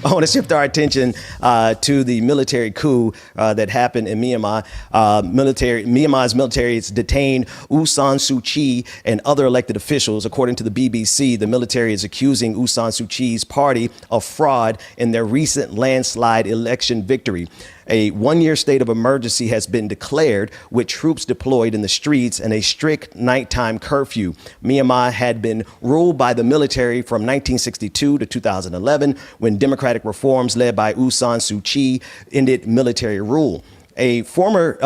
I want to shift our attention to the military coup that happened in Myanmar. Myanmar's military has detained Aung San Suu Kyi and other elected officials. According to the BBC, the military is accusing Aung San Suu Kyi's party of fraud in their recent landslide election victory. A one-year state of emergency has been declared with troops deployed in the streets and a strict nighttime curfew. Myanmar had been ruled by the military from 1962 to 2011 when democratic reforms led by Aung San Suu Kyi ended military rule. A former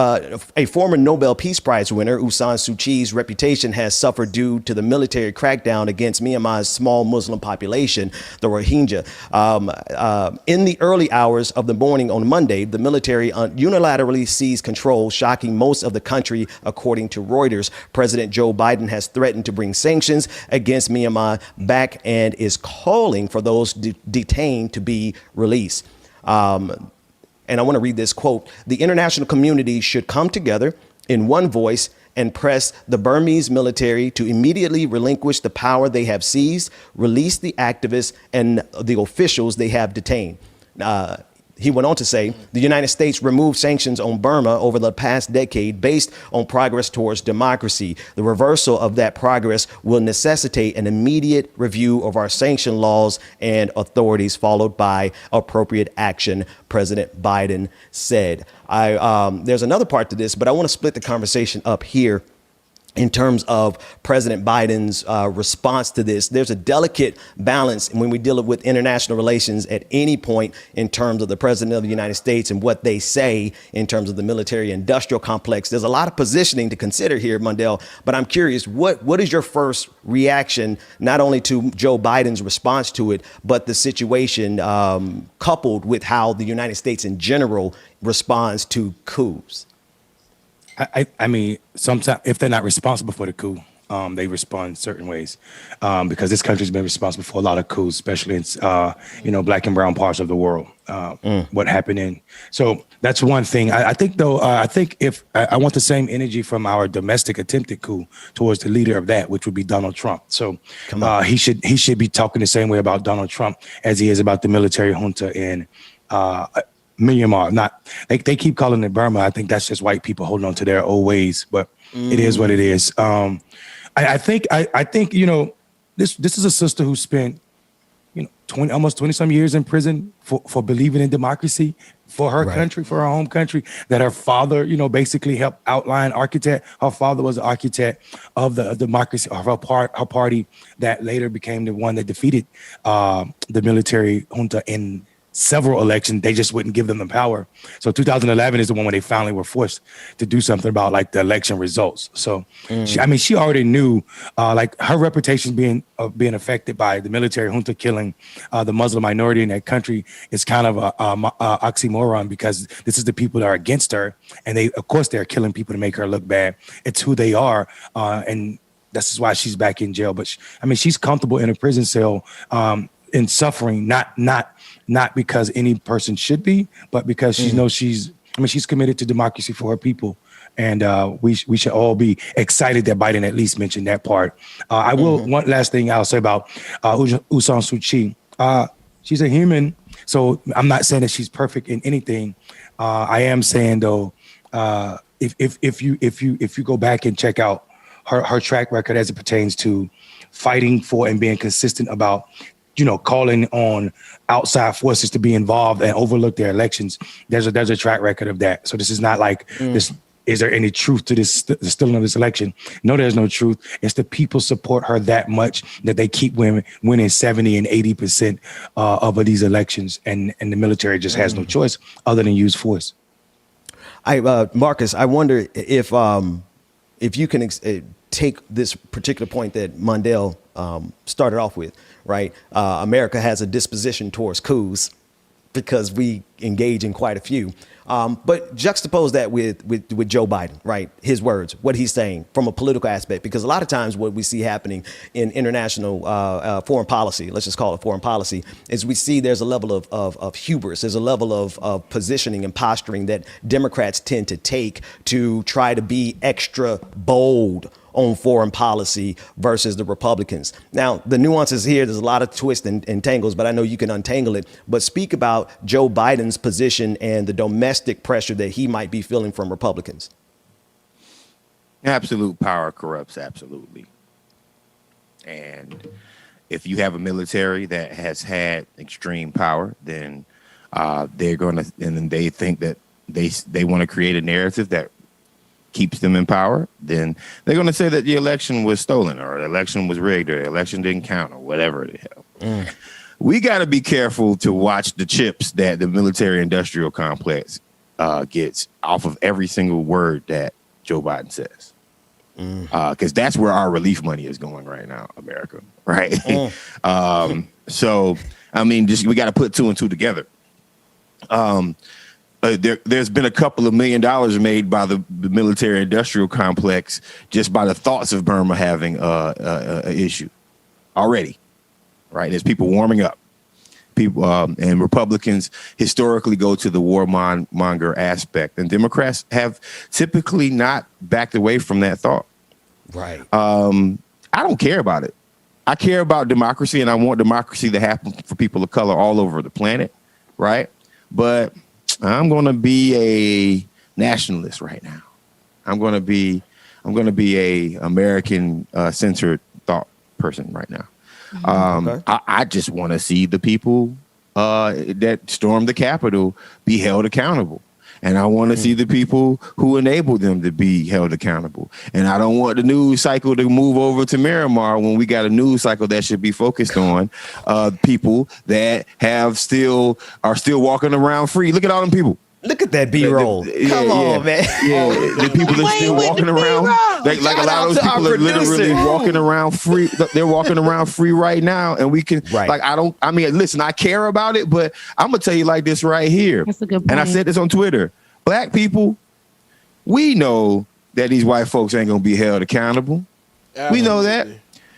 Nobel Peace Prize winner, Aung San Suu Kyi's reputation has suffered due to the military crackdown against Myanmar's small Muslim population, the Rohingya. In the early hours of the morning on Monday, the military unilaterally seized control, shocking most of the country, according to Reuters. President Joe Biden has threatened to bring sanctions against Myanmar back and is calling for those detained to be released. And I want to read this quote. The international community should come together in one voice and press the Burmese military to immediately relinquish the power they have seized, release the activists and the officials they have detained. He went on to say, the United States removed sanctions on Burma over the past decade based on progress towards democracy. The reversal of that progress will necessitate an immediate review of our sanction laws and authorities, followed by appropriate action, President Biden said. There's another part to this, but I want to split the conversation up here. In terms of President Biden's response to this, there's a delicate balance when we deal with international relations at any point in terms of the president of the United States and what they say in terms of the military industrial complex. There's a lot of positioning to consider here, Mundell, but I'm curious, what is your first reaction, not only to Joe Biden's response to it, but the situation coupled with how the United States in general responds to coups? I mean, sometimes if they're not responsible for the coup, they respond certain ways because this country's been responsible for a lot of coups, especially in, black and brown parts of the world. What happened so that's one thing. I think, though, if I want the same energy from our domestic attempted coup towards the leader of that, which would be Donald Trump. So he should be talking the same way about Donald Trump as he is about the military junta in Myanmar. They keep calling it Burma. I think that's just white people holding on to their old ways, but it is what it is. I think this is a sister who spent almost 20 some years in prison for believing in democracy for her country, for her home country, that her father basically helped outline architect. Her father was the architect of the democracy of her party that later became the one that defeated the military junta in several elections. They just wouldn't give them the power. So 2011 is the one when they finally were forced to do something about like the election results. So she already knew like her reputation being affected by the military junta killing the Muslim minority in that country is kind of a oxymoron, because this is the people that are against her, and they're killing people to make her look bad. It's who they are, and this is why she's back in jail. But she's comfortable in a prison cell in suffering, not because any person should be, but because she knows she's committed to democracy for her people. And we should all be excited that Biden at least mentioned that part. I will, one last thing I'll say about Aung San Suu Kyi. She's a human, so I'm not saying that she's perfect in anything. I am saying, though, if you go back and check out her track record as it pertains to fighting for and being consistent about calling on outside forces to be involved and overlook their elections, there's a track record of that. So this is not like this. Is there any truth to this, the stealing of this election? No, there's no truth. It's the people support her that much that they keep winning 70 and 80% of these elections, and the military just has no choice other than use force. Marcus, I wonder if you can take this particular point that Mundell started off with, right? America has a disposition towards coups because we engage in quite a few. But juxtapose that with Joe Biden, right? His words, what he's saying from a political aspect, because a lot of times what we see happening in international foreign policy, let's just call it foreign policy, is we see there's a level of hubris, there's a level of positioning and posturing that Democrats tend to take to try to be extra bold on foreign policy versus the Republicans. Now, the nuances here, there's a lot of twists and tangles, but I know you can untangle it. But speak about Joe Biden's position and the domestic pressure that he might be feeling from Republicans. Absolute power corrupts absolutely. And if you have a military that has had extreme power, then they're going to, and then they think that they want to create a narrative that keeps them in power, then they're going to say that the election was stolen or the election was rigged or the election didn't count or whatever the hell. We got to be careful to watch the chips that the military industrial complex gets off of every single word that Joe Biden says. Because that's where our relief money is going right now, America. Right. So, I mean, just we got to put two and two together. There's been a couple of $1 million made by the military industrial complex just by the thoughts of Burma having a issue already. Right. There's people warming up. People and Republicans historically go to the warmonger aspect, and Democrats have typically not backed away from that thought. Right. I don't care about it. I care about democracy, and I want democracy to happen for people of color all over the planet. Right. But I'm going to be a nationalist right now. I'm going to be a American centered thought person right now. Okay. I just want to see the people that stormed the Capitol be held accountable. And I want to see the people who enabled them to be held accountable. And I don't want the news cycle to move over to Myanmar when we got a news cycle that should be focused on people that are still walking around free. Look at all them people. Look at that B-roll. Come on, man. Yeah, the people that are still walking around. Like a lot of those people are literally walking around free. They're walking around free right now. And we can, listen, I care about it, but I'm going to tell you like this right here. That's a good point. And I said this on Twitter. Black people, we know that these white folks ain't going to be held accountable. We know that.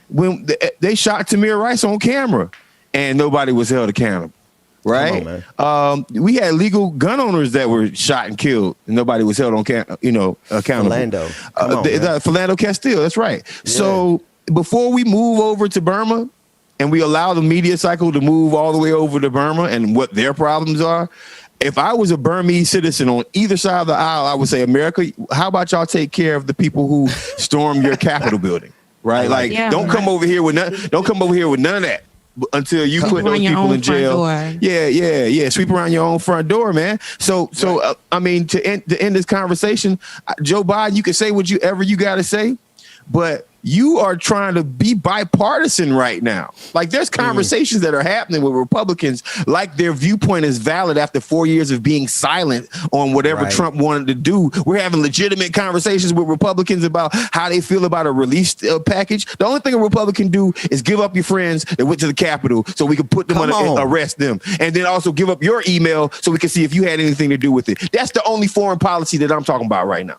When they shot Tamir Rice on camera and nobody was held accountable. Right. On, we had legal gun owners that were shot and killed, and nobody was held on accountable. Philando Castile. That's right. Yeah. So before we move over to Burma, and we allow the media cycle to move all the way over to Burma and what their problems are, if I was a Burmese citizen on either side of the aisle, I would say, America, how about y'all take care of the people who stormed your Capitol building? Right. Don't come over here with none. Don't come over here with none of that. Until you put those people in jail. Yeah. Sweep around your own front door, man. So I mean, to end this conversation, Joe Biden, you can say whatever you got to say, but you are trying to be bipartisan right now. Like there's conversations that are happening with Republicans, like their viewpoint is valid after 4 years of being silent on whatever Trump wanted to do. We're having legitimate conversations with Republicans about how they feel about a release package. The only thing a Republican do is give up your friends that went to the Capitol so we can put them arrest them. And then also give up your email so we can see if you had anything to do with it. That's the only foreign policy that I'm talking about right now.